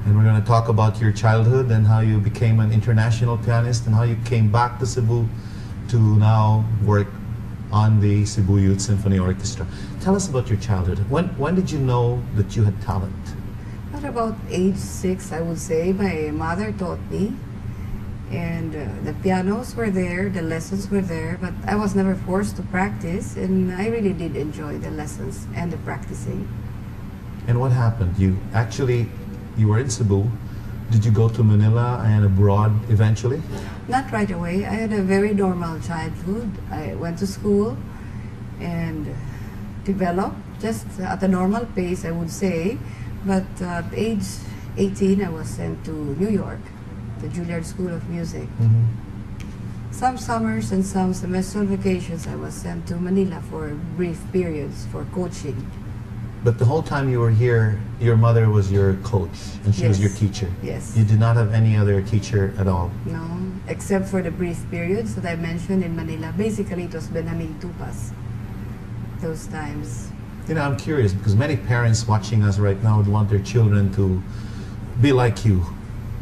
And we're going to talk about your childhood and how you became an international pianist and how you came back to Cebu to now work on the Cebu Youth Symphony Orchestra. Tell us about your childhood. When did you know that you had talent? At about age 6, I would say, my mother taught me. And the pianos were there, the lessons were there, but I was never forced to practice, and I really did enjoy the lessons and the practicing. And what happened? You were in Cebu. Did you go to Manila and abroad eventually? Not right away. I had a very normal childhood. I went to school and developed just at a normal pace, I would say. But at age 18, I was sent to New York, the Juilliard School of Music. Mm-hmm. Some summers and some semester vacations, I was sent to Manila for brief periods for coaching. But the whole time you were here, your mother was your coach and she was your teacher. Yes. You did not have any other teacher at all? No, except for the brief periods that I mentioned in Manila. Basically, it was Benjamin Tupas, those times. You know, I'm curious because many parents watching us right now would want their children to be like you,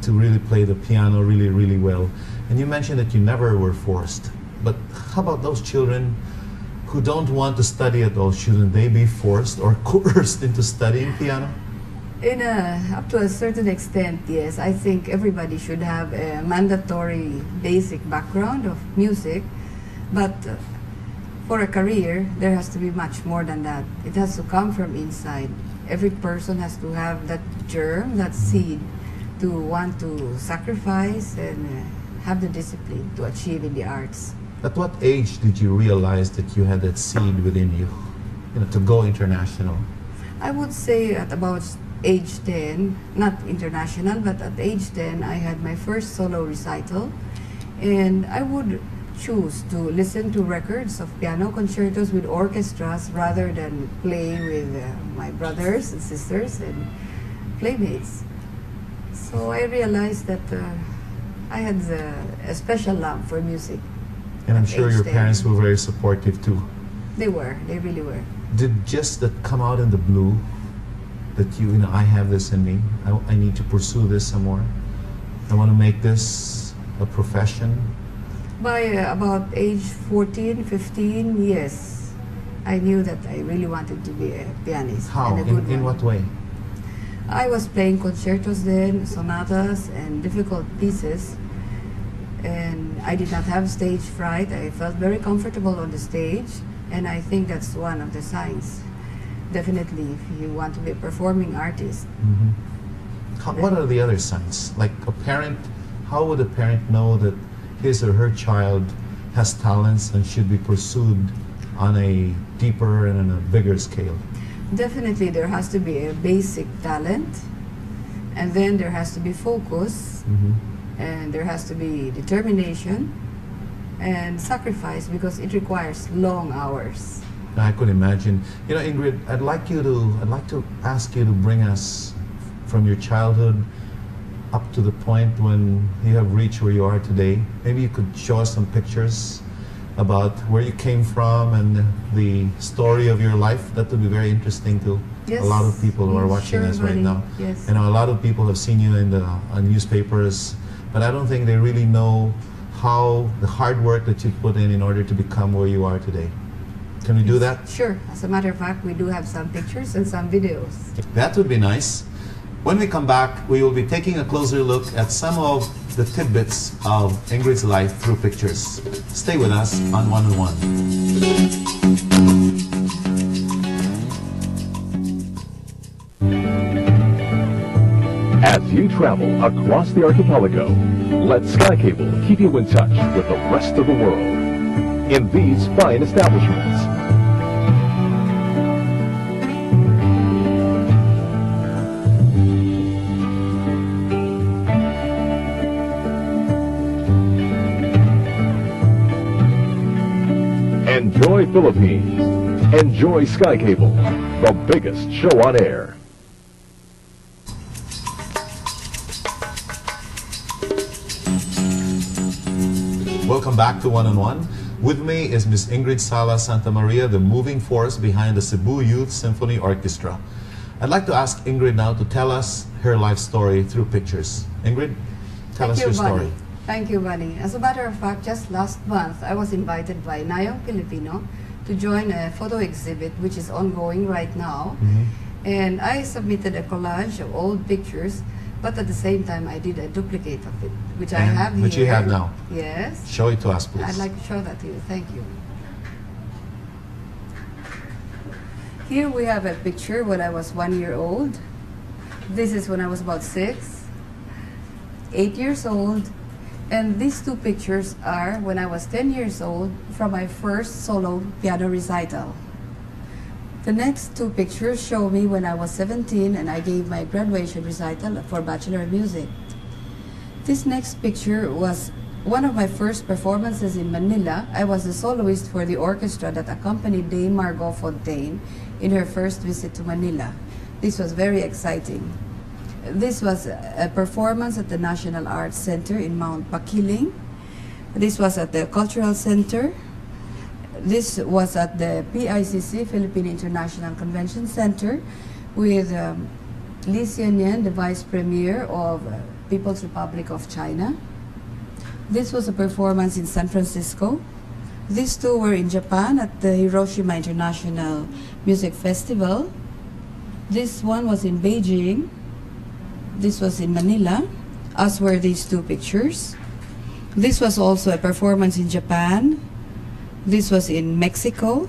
to really play the piano really, really well. And you mentioned that you never were forced. But how about those children who don't want to study at all? Shouldn't they be forced or coerced into studying piano? Up to a certain extent, yes. I think everybody should have a mandatory basic background of music, but for a career, there has to be much more than that. It has to come from inside. Every person has to have that germ, that seed, to want to sacrifice and have the discipline to achieve in the arts. At what age did you realize that you had that seed within you, to go international? I would say at about age 10, not international, but at age 10, I had my first solo recital, and I would choose to listen to records of piano concertos with orchestras rather than play with my brothers and sisters and playmates. So I realized that I had a special love for music. And I'm sure your parents were very supportive too. They were, they really were. Did just that come out in the blue, that I have this in me, I need to pursue this some more, I want to make this a profession? By about age 14, 15, yes, I knew that I really wanted to be a pianist. How? And a good in one. what way? I was playing concertos then, sonatas, and difficult pieces. And I did not have stage fright. I felt very comfortable on the stage, and I think that's one of the signs. Definitely, if you want to be a performing artist. Mm-hmm. What are the other signs? Like a parent, how would a parent know that his or her child has talents and should be pursued on a deeper and on a bigger scale? Definitely, there has to be a basic talent, and then there has to be focus. Mm-hmm. And there has to be determination and sacrifice because it requires long hours. I could imagine. Ingrid, I'd like to ask you to bring us from your childhood up to the point when you have reached where you are today. Maybe you could show us some pictures about where you came from and the story of your life. That would be very interesting to a lot of people who are watching us right now. Yes. A lot of people have seen you in the newspapers, but I don't think they really know how the hard work that you put in order to become where you are today. Can we do that? Sure. As a matter of fact, we do have some pictures and some videos. That would be nice. When we come back, we will be taking a closer look at some of the tidbits of Ingrid's life through pictures. Stay with us on One on One. As you travel across the archipelago, let Sky Cable keep you in touch with the rest of the world in these fine establishments. Enjoy Philippines. Enjoy Sky Cable, the biggest show on air. Welcome back to One on One. With me is Miss Ingrid Sala Santamaria, the moving force behind the Cebu Youth Symphony Orchestra. I'd like to ask Ingrid now to tell us her life story through pictures. Ingrid, tell us your story. Thank you, Bunny. As a matter of fact, just last month, I was invited by Nayong Filipino to join a photo exhibit which is ongoing right now. And I submitted a collage of old pictures, but at the same time I did a duplicate of it, which I have here. Which you have now. Yes. Show it to us, please. I'd like to show that to you. Thank you. Here we have a picture when I was 1 year old. This is when I was about 6, 8 years old. And these two pictures are when I was 10 years old from my first solo piano recital. The next two pictures show me when I was 17 and I gave my graduation recital for Bachelor of Music. This next picture was one of my first performances in Manila. I was the soloist for the orchestra that accompanied Dame Margot Fontaine in her first visit to Manila. This was very exciting. This was a performance at the National Arts Center in Mount Pakiling. This was at the Cultural Center. This was at the PICC, Philippine International Convention Center, with Li Xianyan, the Vice Premier of People's Republic of China. This was a performance in San Francisco. These two were in Japan at the Hiroshima International Music Festival. This one was in Beijing. This was in Manila, as were these two pictures. This was also a performance in Japan. This was in Mexico.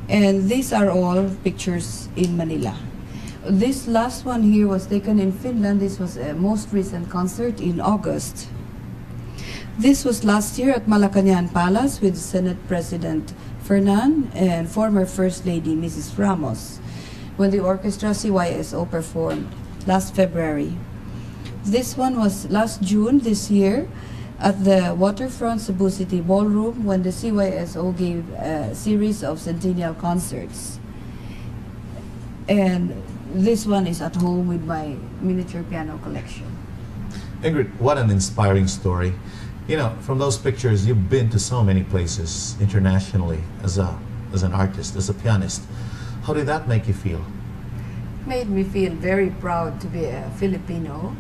And these are all pictures in Manila. This last one here was taken in Finland. This was a most recent concert in August. This was last year at Malacañang Palace with Senate President Fernan and former First Lady Mrs. Ramos when the orchestra CYSO performed last February. This one was last June this year at the Waterfront Cebu City Ballroom when the CYSO gave a series of centennial concerts. And this one is at home with my miniature piano collection. Ingrid, what an inspiring story. You know, from those pictures, you've been to so many places internationally as an artist, as a pianist. How did that make you feel? Made me feel very proud to be a Filipino,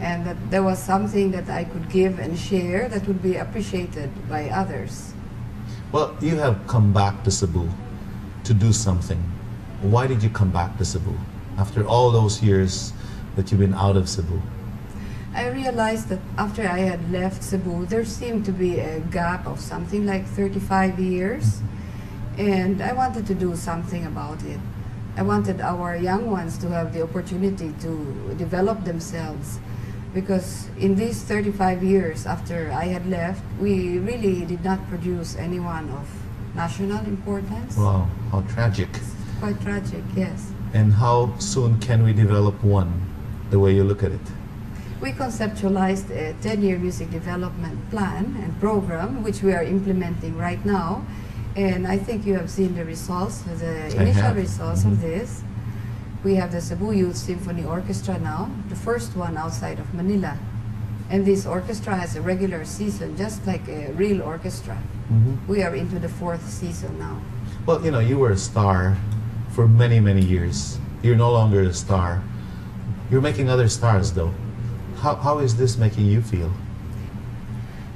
and that there was something that I could give and share that would be appreciated by others. Well, you have come back to Cebu to do something. Why did you come back to Cebu after all those years that you've been out of Cebu? I realized that after I had left Cebu, there seemed to be a gap of something like 35 years, and I wanted to do something about it. I wanted our young ones to have the opportunity to develop themselves, because in these 35 years after I had left, we really did not produce anyone of national importance. Wow, how tragic. It's quite tragic, yes. And how soon can we develop one, the way you look at it? We conceptualized a 10-year music development plan and program, which we are implementing right now. And I think you have seen the results, the initial results of this. We have the Cebu Youth Symphony Orchestra now, the first one outside of Manila. And this orchestra has a regular season, just like a real orchestra. We are into the 4th season now. Well, you know, you were a star for many, many years. You're no longer a star. You're making other stars, though. How is this making you feel?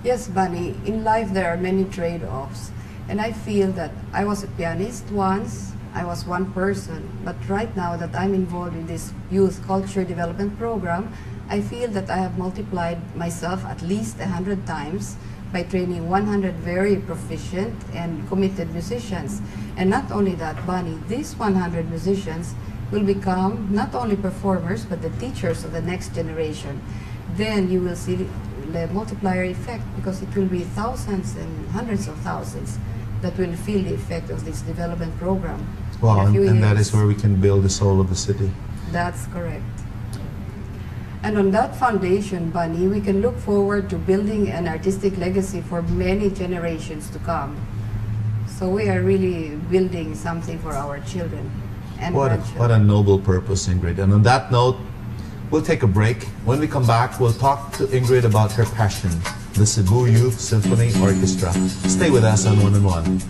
Yes, Bunny, in life there are many trade-offs. And I feel that I was a pianist once, I was one person, but right now that I'm involved in this youth culture development program, I feel that I have multiplied myself at least 100 times by training 100 very proficient and committed musicians. And not only that, Bunny, these 100 musicians will become not only performers, but the teachers of the next generation. Then you will see the multiplier effect, because it will be thousands and hundreds of thousands that will feel the effect of this development program. Wow, and that is where we can build the soul of the city. That's correct. And on that foundation, Bunny, we can look forward to building an artistic legacy for many generations to come. So we are really building something for our children and grandchildren. What a noble purpose, Ingrid. And on that note, we'll take a break. When we come back, we'll talk to Ingrid about her passion, the Cebu Youth Symphony Orchestra. Stay with us on One and One.